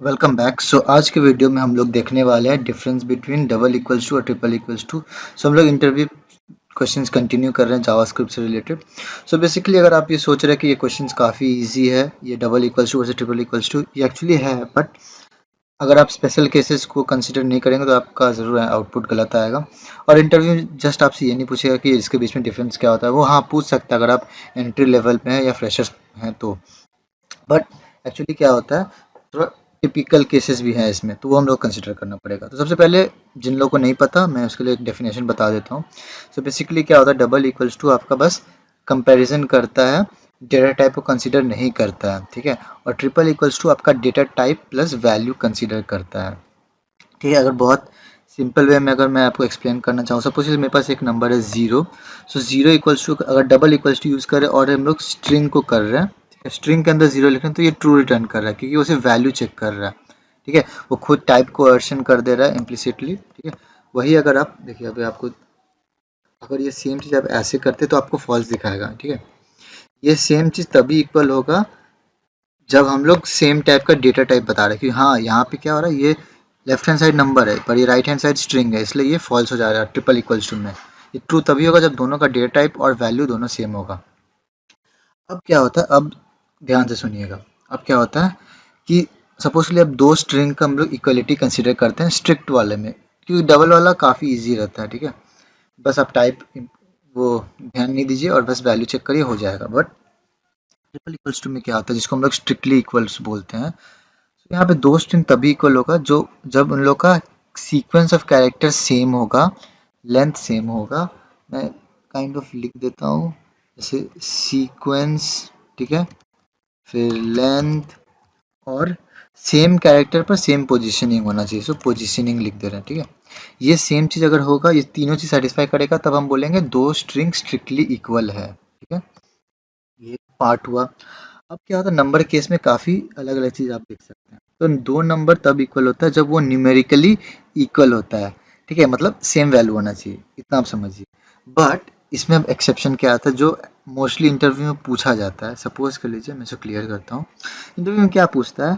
Welcome back. आज के video में हम लोग देखने वाले हैं difference between double equals to और ट्रिपल इक्वल्स टू। हम लोग इंटरव्यू क्वेश्चंस कंटिन्यू कर रहे हैं जावास्क्रिप्ट से रिलेटेड। बेसिकली अगर आप ये सोच रहे हैं कि ये क्वेश्चंस काफ़ी इजी है, ये double equals to versus triple equals to, ये एक्चुअली है, बट अगर आप स्पेशल केसेस को कंसिडर नहीं करेंगे तो आपका ज़रूर आउटपुट गलत आएगा। और इंटरव्यू जस्ट आपसे ये नहीं पूछेगा कि इसके बीच में डिफरेंस क्या होता है, वो हाँ पूछ सकता है अगर आप एंट्री लेवल पे हैं या फ्रेशर्स हैं तो। बट एक्चुअली क्या होता है, थोड़ा टिपिकल केसेस भी हैं इसमें, तो वो हम लोग कंसिडर करना पड़ेगा। तो सबसे पहले जिन लोगों को नहीं पता, मैं उसके लिए एक डेफिनेशन बता देता हूँ। बेसिकली क्या होता है, डबल इक्वल्स टू आपका बस कंपैरिजन करता है, डेटा टाइप को कंसिडर नहीं करता है, ठीक है। और ट्रिपल इक्वल्स टू आपका data type plus value consider करता है, ठीक है। अगर बहुत सिंपल वे में अगर मैं आपको एक्सप्लेन करना चाहूँ, सपोज मेरे पास एक नंबर है ज़ीरो। ज़ीरो इक्वल्स टू अगर डबल इक्वल्स टू यूज़ करें और हम लोग स्ट्रिंग को कर रहे हैं, ठीक है, स्ट्रिंग के अंदर ज़ीरो लिख रहे हैं, तो ये ट्रू रिटर्न कर रहा है क्योंकि वो सिर्फ वैल्यू चेक कर रहा है, ठीक है। वो खुद टाइप को अर्शन कर दे रहा है इम्प्लिसिटली, ठीक है। वही अगर आप देखिए, अभी आपको अगर ये सेम चीज़ आप ऐसे करते तो आपको फॉल्स दिखाएगा, ठीक है। ये सेम चीज़ तभी इक्वल होगा जब हम लोग सेम टाइप का डेटा टाइप बता रहे हैं कि हाँ यहाँ पे क्या हो रहा है, ये लेफ्ट हैंड साइड नंबर है पर ये राइट हैंड साइड स्ट्रिंग है, इसलिए ये फॉल्स हो जा रहा है ट्रिपल इक्वल्स टू में। ये ट्रू तभी होगा जब दोनों का डेटा टाइप और वैल्यू दोनों सेम होगा। अब क्या होता है, अब ध्यान से सुनिएगा। अब क्या होता है कि सपोजली अब दो स्ट्रिंग का हम लोग इक्वलिटी कंसिडर करते हैं स्ट्रिक्ट वाले में, क्योंकि डबल वाला काफ़ी ईजी रहता है, ठीक है। बस आप टाइप वो ध्यान नहीं दीजिए और बस वैल्यू चेक करिए, हो जाएगा। बट ट्रिपल इक्वल्स टू में क्या होता है, जिसको हम लोग स्ट्रिक्टली इक्वल्स बोलते हैं, तो यहाँ पे दो स्ट्रिंग तभी इक्वल होगा जो जब उन लोग का सीक्वेंस ऑफ कैरेक्टर सेम होगा, लेंथ सेम होगा। मैं काइंड ऑफ लिख देता हूँ, जैसे सीक्वेंस, ठीक है, फिर लेंथ और सेम कैरेक्टर पर सेम पोजीशनिंग होना चाहिए। पोजीशनिंग लिख दे रहे हैं, ठीक है। ये सेम चीज़ अगर होगा, ये तीनों चीज़ सेटिस्फाई करेगा, तब हम बोलेंगे दो स्ट्रिंग स्ट्रिक्टली इक्वल है, ठीक है। ये पार्ट हुआ। अब क्या होता है, नंबर केस में काफ़ी अलग अलग चीज़ आप देख सकते हैं। तो दो नंबर तब इक्वल होता है जब वो न्यूमेरिकली इक्वल होता है, ठीक है, मतलब सेम वैल्यू होना चाहिए, इतना आप समझिए। बट इसमें अब एक्सेप्शन क्या आता है, जो मोस्टली इंटरव्यू में पूछा जाता है। सपोज कर लीजिए, मैं इसे क्लियर करता हूँ। इंटरव्यू में क्या पूछता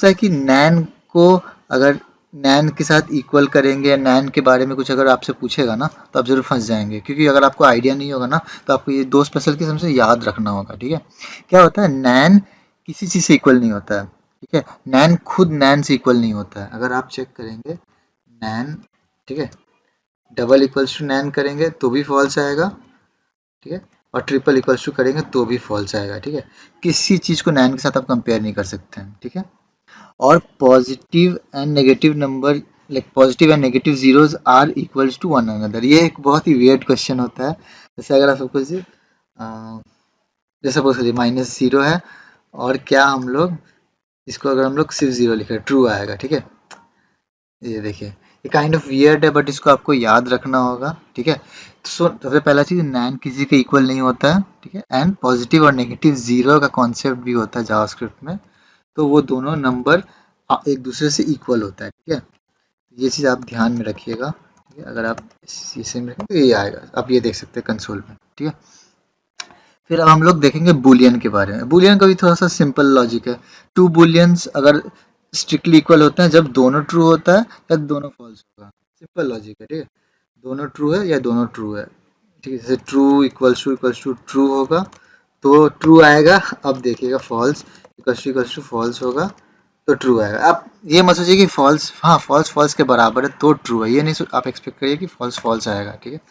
है कि नैन को अगर नैन के साथ इक्वल करेंगे या नैन के बारे में कुछ अगर आपसे पूछेगा ना, तो आप जरूर फंस जाएंगे, क्योंकि अगर आपको आइडिया नहीं होगा ना, तो आपको ये दो स्पेशल केस हमसे याद रखना होगा, ठीक है। क्या होता है, नैन किसी चीज़ से इक्वल नहीं होता है, ठीक है। नैन खुद नैन से इक्वल नहीं होता है। अगर आप चेक करेंगे नैन, ठीक है, डबल इक्वल्स टू नैन करेंगे तो भी फॉल्स आएगा, ठीक है, और ट्रिपल इक्वल्स टू करेंगे तो भी फॉल्स आएगा, ठीक है। किसी चीज़ को नैन के साथ आप कंपेयर नहीं कर सकते हैं, ठीक है। और positive and negative number, like positive and negative zeros are equals to one another, ये एक बहुत ही वियर्ड क्वेश्चन होता है। जैसे अगर आप सपोज जैसे सपोज करिए माइनस जीरो है, और क्या हम लोग इसको अगर हम लोग सिर्फ जीरो लिखे ट्रू आएगा, ठीक है। ये देखिए, ये काइंड ऑफ वियर्ड है, बट इसको आपको याद रखना होगा, ठीक है। तो सबसे पहला चीज, नैन किसी के इक्वल नहीं होता है, ठीक है। एंड पॉजिटिव और नेगेटिव जीरो का कॉन्सेप्ट भी होता है जावास्क्रिप्ट में, तो वो दोनों नंबर एक दूसरे से इक्वल होता है, ठीक है। ये चीज़ आप ध्यान में रखिएगा, ठीक है। अगर आप इसे में रखें तो ये आएगा, आप ये देख सकते हैं कंसोल में, ठीक है। फिर अब हम लोग देखेंगे बुलियन के बारे में। बुलियन का भी थोड़ा सा सिंपल लॉजिक है। टू बुलियंस अगर स्ट्रिक्टली इक्वल होते हैं जब दोनों ट्रू होता है या दोनों फॉल्स होगा, सिंपल लॉजिक है, ठीक है। दोनों ट्रू है या दोनों ट्रू है, ठीक है। जैसे ट्रू इक्वल्स टू ट्रू होगा तो ट्रू आएगा। अब देखिएगा फॉल्स इक्वल्स टू फॉल्स होगा तो ट्रू आएगा। आप ये मत सोचिए कि फॉल्स, हाँ फॉल्स फॉल्स के बराबर है तो ट्रू है, ये नहीं आप एक्सपेक्ट करिए कि फॉल्स फॉल्स आएगा, ठीक है।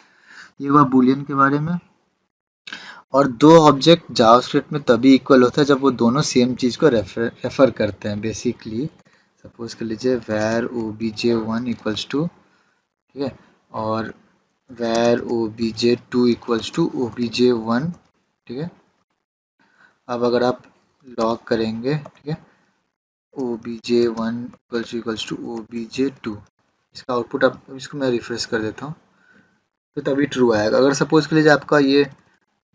ये हुआ बुलियन के बारे में। और दो ऑब्जेक्ट जावास्क्रिप्ट में तभी इक्वल होता है जब वो दोनों सेम चीज़ को रेफर करते हैं। बेसिकली सपोज कर लीजिए where obj1 इक्वल्स टू, ठीक है, और where obj2 equals to obj1, ठीक है। अब अगर आप लॉग करेंगे, ठीक है, obj1 इक्वल्स टू obj2, इसका आउटपुट आप, इसको मैं रिफ्रेश कर देता हूँ, तो तभी ट्रू आएगा। अगर सपोज कर लीजिए आपका ये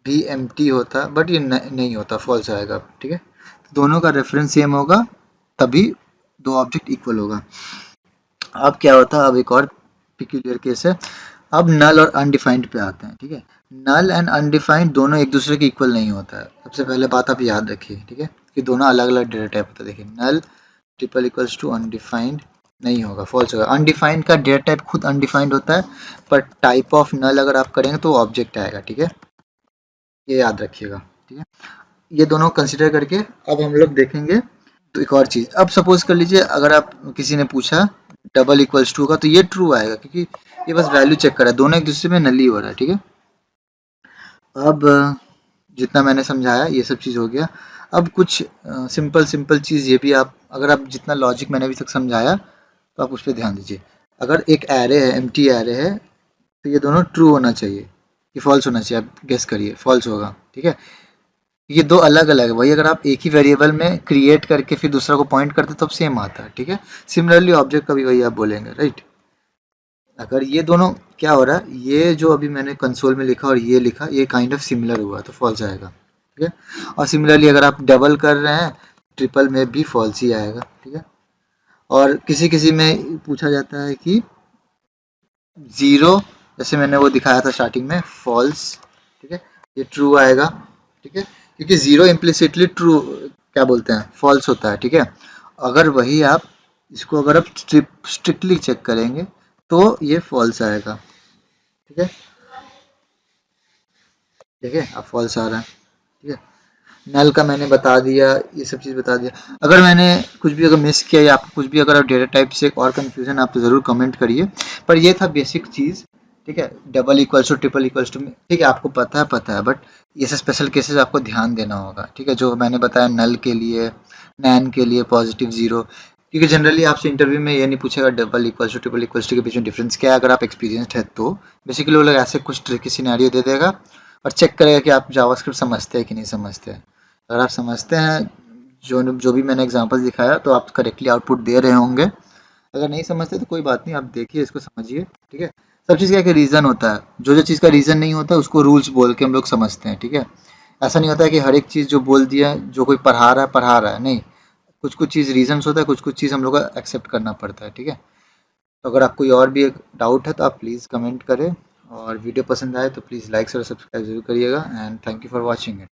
भी एम्प्टी होता, बट ये नहीं होता, फॉल्स आएगा, ठीक है। तो दोनों का रेफरेंस सेम होगा तभी दो ऑब्जेक्ट इक्वल होगा। अब क्या होता है, अब एक और पिक्यूलियर केस है। अब नल और अनडिफाइंड पे आते हैं, ठीक है। नल एंड अनडिफाइंड दोनों एक दूसरे के इक्वल नहीं होता है। सबसे पहले बात आप याद रखिए, ठीक है, कि दोनों अलग अलग डेटा टाइप होता है। देखिए नल ट्रिपल इक्वल्स टू अनडिफाइंड नहीं होगा, फॉल्स होगा। अनडिफाइंड का डेटा टाइप खुद अनडिफाइंड होता है, पर टाइप ऑफ नल अगर आप करेंगे तो ऑब्जेक्ट आएगा, ठीक है, ये याद रखिएगा, ठीक है। ये दोनों कंसिडर करके अब हम लोग देखेंगे तो एक और चीज। अब सपोज कर लीजिए अगर आप किसी ने पूछा डबल इक्वल्स टू का, तो ये ट्रू आएगा क्योंकि ये बस वैल्यू चेक कर रहा है, दोनों एक दूसरे में नली हो रहा है, ठीक है। अब जितना मैंने समझाया ये सब चीज़ हो गया। अब कुछ सिंपल सिंपल चीज़ ये भी आप, अगर आप जितना लॉजिक मैंने अभी तक समझाया तो आप उस पर ध्यान दीजिए। अगर एक एरे है, एम्प्टी एरे है, तो ये दोनों ट्रू होना चाहिए, ये फॉल्स होना चाहिए। आप गेस करिए, फॉल्स होगा, ठीक है। ये दो अलग अलग है, वही अगर आप एक ही वेरिएबल में क्रिएट करके फिर दूसरा को पॉइंट करते तब सेम आता है, ठीक है। सिमिलरली ऑब्जेक्ट का भी वही आप बोलेंगे, राइट। अगर ये दोनों क्या हो रहा है, ये जो अभी मैंने कंसोल में लिखा और ये लिखा, ये काइंड ऑफ सिमिलर हुआ तो फॉल्स आएगा, ठीक है। और सिमिलरली अगर आप डबल कर रहे हैं ट्रिपल में भी फॉल्स ही आएगा, ठीक है। और किसी किसी में पूछा जाता है कि जीरो, जैसे मैंने वो दिखाया था स्टार्टिंग में, फॉल्स, ठीक है, ये ट्रू आएगा, ठीक है, क्योंकि जीरो इम्प्लिसिटली ट्रू क्या बोलते हैं, फॉल्स होता है, ठीक है। अगर वही आप इसको अगर आप स्ट्रिक्टली चेक करेंगे तो ये फॉल्स आएगा, ठीक है, ठीक है, अब फॉल्स आ रहा है, ठीक है। नल का मैंने बता दिया, ये सब चीज़ बता दिया। अगर मैंने कुछ भी अगर मिस किया या आपको कुछ भी अगर डेटा टाइप से और कंफ्यूजन आप तो ज़रूर कमेंट करिए। पर ये था बेसिक चीज़, ठीक है। Double equals to triple equals to, ठीक है, आपको पता है, बट ये सब स्पेशल केसेस आपको ध्यान देना होगा, ठीक है। जो मैंने बताया नल के लिए, नैन के लिए पॉजिटिव जीरो, क्योंकि जनरली आपसे इंटरव्यू में ये नहीं पूछेगा double equals to triple equals to के बीच में डिफरेंस क्या है। अगर आप एक्सपीरियंस्ड है तो बेसिकली वो लोग ऐसे कुछ ट्रिकी सिनेरियो दे देगा और चेक करेगा कि आप जावास्क्रिप्ट समझते हैं कि नहीं समझते हैं। अगर आप समझते हैं जो जो भी मैंने एग्जांपल दिखाया तो आप करेक्टली आउटपुट दे रहे होंगे। अगर नहीं समझते तो कोई बात नहीं, आप देखिए, इसको समझिए, ठीक है। सब चीज़ का एक रीज़न होता है, जो जो चीज़ का रीज़न नहीं होता उसको रूल्स बोल के हम लोग समझते हैं, ठीक है। ऐसा नहीं होता है कि हर एक चीज़ जो बोल दिया, जो कोई पढ़ा रहा है, नहीं। कुछ कुछ चीज़ रीजंस होता है, कुछ कुछ चीज़ हम लोग को एक्सेप्ट करना पड़ता है, ठीक है। तो अगर आपको और भी एक डाउट है तो आप प्लीज़ कमेंट करें, और वीडियो पसंद आए तो प्लीज़ लाइक और सब्सक्राइब जरूर करिएगा। And thank you for watching it.